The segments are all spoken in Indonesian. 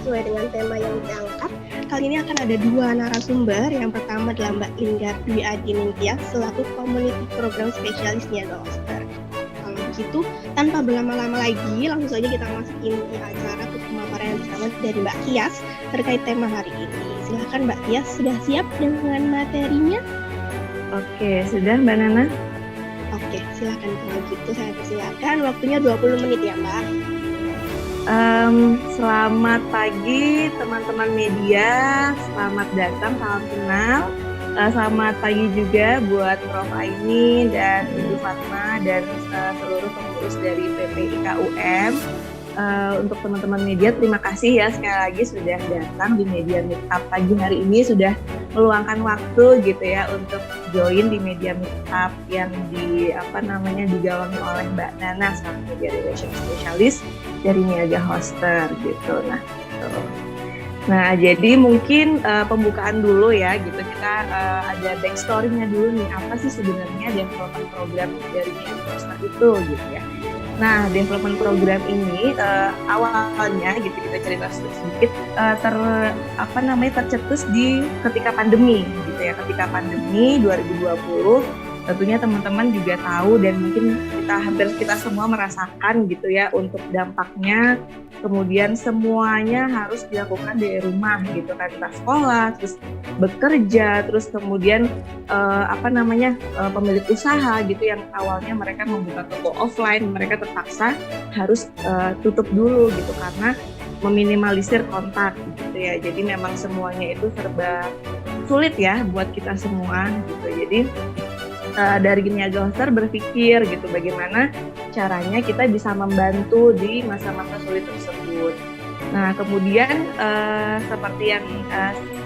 sesuai dengan tema yang diangkat. Kali ini akan ada dua narasumber. Yang pertama adalah Mbak Linggar Dwi Adi Ningtyas selaku Community Program Spesialis Niaga Hoster. Kalau begitu, tanpa berlama-lama lagi, langsung saja kita masukin acara ke pemaparan yang pertama dari Mbak Tias terkait tema hari ini. Silakan Mbak Tias, sudah siap dengan materinya? Oke, sudah Mbak Nana? Oke, silakan. Kalau gitu saya persilakan. Waktunya 20 menit ya Mbak. Selamat pagi teman-teman media, selamat datang, salam kenal. Selamat pagi juga buat Prof. Aini dan Ibu Fatma dan seluruh pengurus dari PPIKUM. Untuk teman-teman media, terima kasih ya sekali lagi sudah datang di media meetup pagi hari ini, sudah meluangkan waktu gitu ya untuk join di media meetup yang digawangi oleh Mbak Nana selaku media relation specialist dari Niaga Hoster gitu. Nah, jadi mungkin pembukaan dulu ya gitu, kita ada backstory-nya dulu nih, apa sih sebenarnya development program dari Niaga Hoster itu gitu ya. Nah, development program ini awalnya gitu kita cerita sedikit tercetus di ketika pandemi gitu ya. Ketika pandemi 2020 tentunya teman-teman juga tahu dan mungkin hampir kita semua merasakan gitu ya untuk dampaknya, kemudian semuanya harus dilakukan dari rumah gitu kan, kita sekolah, terus bekerja, terus kemudian pemilik usaha gitu yang awalnya mereka membuka toko offline, mereka terpaksa harus tutup dulu gitu karena meminimalisir kontak gitu ya. Jadi memang semuanya itu serba sulit ya buat kita semua gitu. Jadi dari Niaga Hoster berpikir gitu bagaimana caranya kita bisa membantu di masa-masa sulit tersebut. Nah, kemudian seperti yang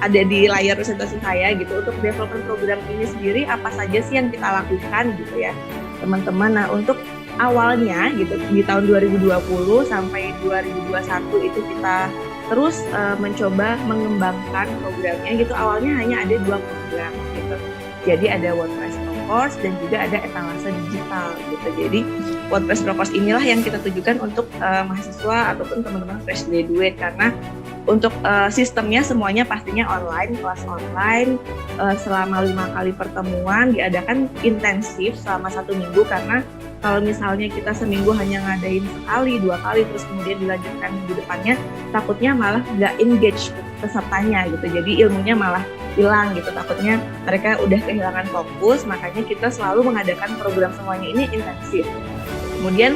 ada di layar presentasi saya gitu, untuk development program ini sendiri apa saja sih yang kita lakukan gitu ya teman-teman. Nah, untuk awalnya gitu di tahun 2020 sampai 2021 itu kita terus mencoba mengembangkan programnya gitu. Awalnya hanya ada 2 program gitu. Jadi ada WordPress Pro Course dan juga ada etalase digital gitu. Jadi WordPress Pro Course inilah yang kita tujukan untuk mahasiswa ataupun teman-teman fresh graduate, karena untuk sistemnya semuanya pastinya online, kelas online selama 5 kali pertemuan, diadakan intensif selama 1 minggu, karena kalau misalnya kita seminggu hanya ngadain sekali, 2 kali, terus kemudian dilanjutkan minggu depannya, takutnya malah nggak engage pesertanya gitu. Jadi ilmunya malah hilang gitu, takutnya mereka udah kehilangan fokus. Makanya kita selalu mengadakan program semuanya ini intensif. Kemudian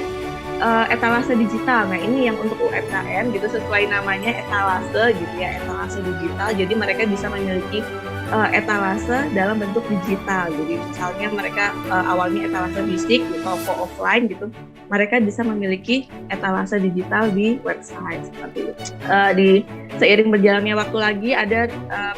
etalase digital, nah ini yang untuk UMKM gitu, sesuai namanya etalase gitu ya, etalase digital. Jadi mereka bisa memiliki etalase dalam bentuk digital. Jadi misalnya mereka awalnya etalase fisik di toko offline gitu, mereka bisa memiliki etalase digital di website seperti itu. Seiring berjalannya waktu lagi ada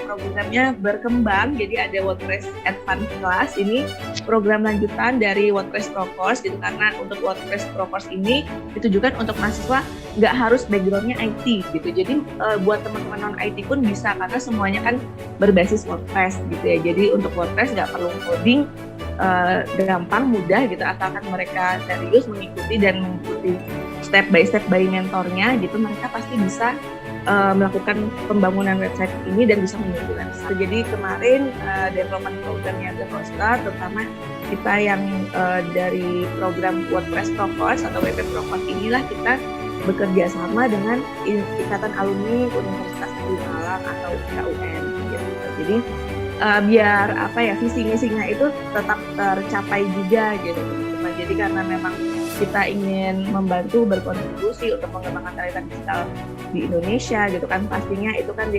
programnya berkembang, jadi ada WordPress Advanced Class, ini program lanjutan dari WordPress Pro Course gitu, karena untuk WordPress Pro Course ini ditujukan untuk mahasiswa nggak harus backgroundnya IT gitu. Jadi buat teman-teman non IT pun bisa, karena semuanya kan berbasis WordPress gitu ya. Jadi untuk WordPress nggak perlu coding, gampang, mudah gitu, asalkan mereka serius mengikuti step by mentornya gitu, mereka pasti bisa melakukan pembangunan website ini dan bisa menunjukkan. Jadi kemarin development programnya The Hoster, terutama kita yang dari program WordPress Pro Course atau WP Pro Course inilah kita bekerja sama dengan Ikatan Alumni Universitas Negeri Malang atau IKUM gitu. Jadi biar visi misinya itu tetap tercapai juga gitu. Jadi karena memang kita ingin membantu berkontribusi untuk mengembangkan talenta digital di Indonesia gitu kan, pastinya itu kan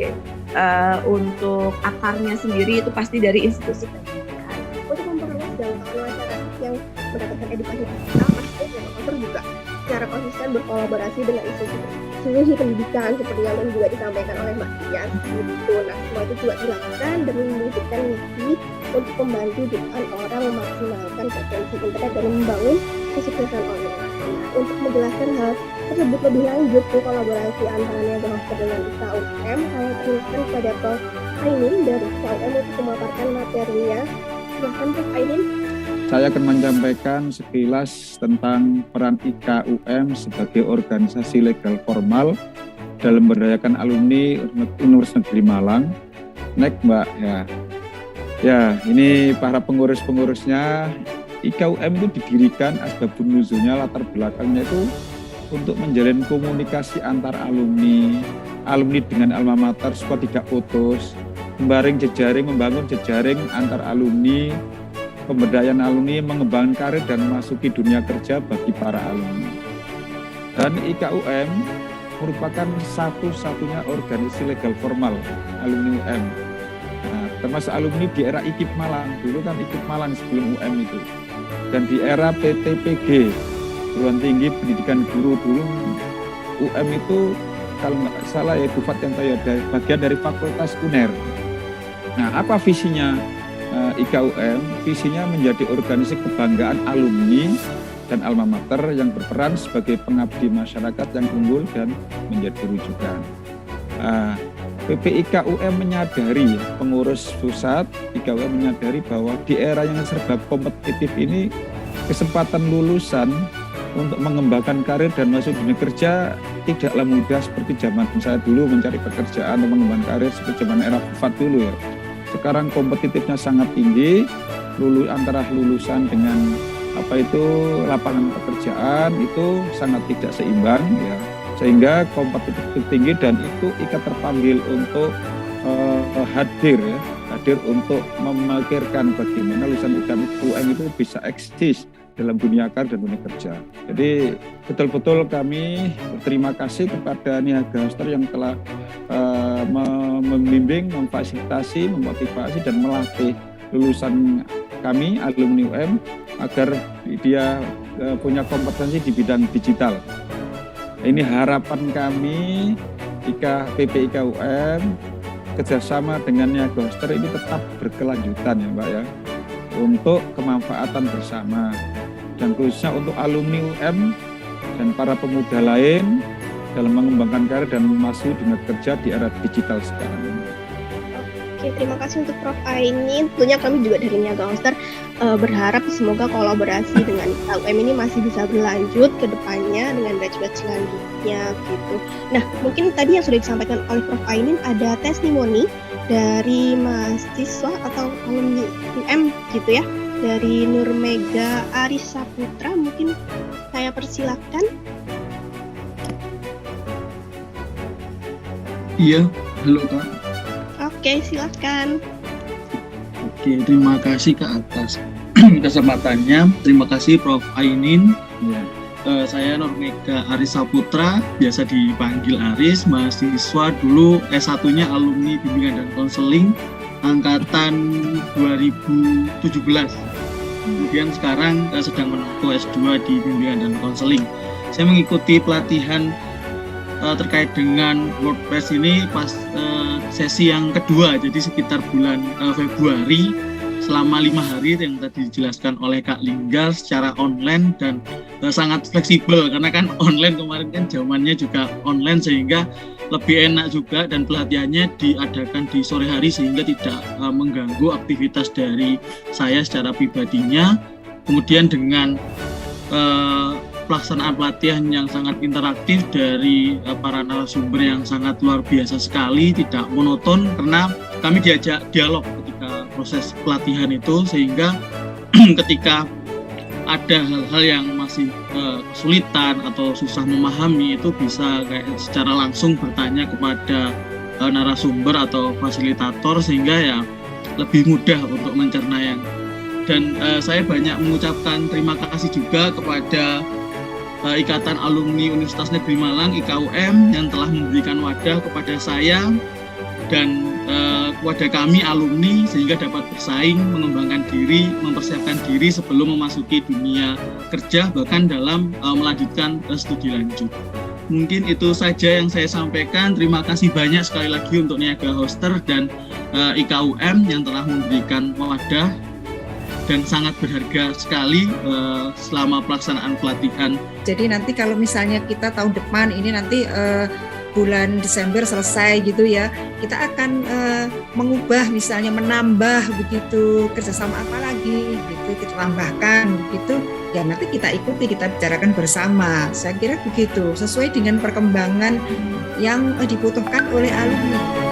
untuk akarnya sendiri itu pasti dari institusi pendidikan. Untuk memperluas jangkauan masyarakat yang mendapatkan edukasi digital, pastinya Hoster juga secara konsisten berkolaborasi dengan institusi pendidikan seperti yang juga disampaikan oleh Mbak Tias gitu. Nah, semua itu juga dilakukan demi mewujudkan misi untuk membantu jutaan orang memaksimalkan potensi internet dan membangun kesuksesan online. Nah, untuk menjelaskan hal tersebut lebih lanjut, kolaborasi antara Niaga Hoster dengan IKUM, saya persilahkan kepada Prof. Ainin dari IKUM untuk memaparkan materinya. Silahkan Prof. Ainin. Saya akan menyampaikan sekilas tentang peran IKUM sebagai organisasi legal formal dalam memberdayakan alumni Universitas Negeri Malang. Next Mbak ya. Ya, ini para pengurus-pengurusnya. IKUM itu didirikan asbabun nuzulnya, latar belakangnya itu untuk menjalin komunikasi antar alumni dengan alma mater supaya tidak putus, membangun jejaring antar alumni, pemberdayaan alumni, mengembangkan karir dan memasuki dunia kerja bagi para alumni. Dan IKUM merupakan satu-satunya organisasi legal formal alumni UM. Nah, termasuk alumni di era IKIP Malang, dulu kan IKIP Malang sebelum UM itu. Dan di era PTPG, Perguruan Tinggi Pendidikan Guru, dulu UM itu kalau nggak salah ya Bufat yang tahu ya, bagian dari Fakultas UNER. Nah, apa visinya IKUM? Visinya menjadi organisasi kebanggaan alumni dan alma mater yang berperan sebagai pengabdi masyarakat yang unggul dan menjadi rujukan. PPIKUM menyadari, pengurus pusat IKUM menyadari bahwa di era yang serba kompetitif ini kesempatan lulusan untuk mengembangkan karir dan masuk dunia kerja tidaklah mudah seperti zaman saya dulu mencari pekerjaan atau mengembangkan karir seperti zaman era Bufat dulu ya. Sekarang kompetitifnya sangat tinggi, antara lulusan dengan lapangan pekerjaan itu sangat tidak seimbang ya. Sehingga kompetitif tinggi dan itu IKA terpanggil untuk hadir untuk memikirkan bagaimana lulusan UM itu bisa eksis dalam dunia karir dan dunia kerja. Jadi betul-betul kami berterima kasih kepada Niaga Hoster yang telah membimbing, memfasilitasi, memotivasi dan melatih lulusan kami alumni UM agar dia punya kompetensi di bidang digital. Ini harapan kami PPIKUM kerjasama dengan Niaga Hoster ini tetap berkelanjutan ya Mbak ya, untuk kemanfaatan bersama dan khususnya untuk alumni UM dan para pemuda lain dalam mengembangkan karir dan masuk dunia kerja di era digital sekarang ini. Oke, terima kasih untuk Prof. Ainin. Tentunya kami juga dari Niaga Hoster berharap semoga kolaborasi dengan IKUM ini masih bisa berlanjut ke depannya dengan batch-batch selanjutnya gitu. Nah, mungkin tadi yang sudah disampaikan oleh Prof. Ainin ada testimoni dari mahasiswa atau alumni UM gitu ya, dari Nurmega Arisa Putra. Mungkin saya persilakan. Iya, halo Kak. Oke, silakan. Oke, terima kasih Kak atas kesempatannya. Terima kasih Prof. Ainin. Ya. Saya Nurmega Arisa Putra, biasa dipanggil Aris, mahasiswa dulu S1-nya alumni bimbingan dan konseling angkatan 2017. Kemudian sekarang sedang menempuh S2 di bimbingan dan konseling. Saya mengikuti pelatihan terkait dengan WordPress ini pas sesi yang kedua, jadi sekitar bulan Februari selama 5 hari yang tadi dijelaskan oleh Kak Linggar secara online dan sangat fleksibel karena kan online kemarin kan zamannya juga online sehingga lebih enak juga dan pelatihannya diadakan di sore hari sehingga tidak mengganggu aktivitas dari saya secara pribadinya. Kemudian dengan pelaksanaan pelatihan yang sangat interaktif dari para narasumber yang sangat luar biasa sekali, tidak monoton karena kami diajak dialog ketika proses pelatihan itu sehingga ketika ada hal-hal yang masih kesulitan atau susah memahami itu bisa kayak secara langsung bertanya kepada narasumber atau fasilitator sehingga ya lebih mudah untuk mencerna yang dan saya banyak mengucapkan terima kasih juga kepada Ikatan Alumni Universitas Negeri Malang IKUM yang telah memberikan wadah kepada saya dan kepada kami alumni sehingga dapat bersaing, mengembangkan diri, mempersiapkan diri sebelum memasuki dunia kerja bahkan dalam melanjutkan studi lanjut. Mungkin itu saja yang saya sampaikan. Terima kasih banyak sekali lagi untuk Niaga Hoster dan IKUM yang telah memberikan wadah dan sangat berharga sekali selama pelaksanaan pelatihan. Jadi nanti kalau misalnya kita tahun depan ini nanti bulan Desember selesai gitu ya, kita akan mengubah, misalnya menambah begitu, kerjasama apa lagi gitu, kita tambahkan begitu, ya nanti kita ikuti, kita bicarakan bersama. Saya kira begitu, sesuai dengan perkembangan yang dibutuhkan oleh alumni.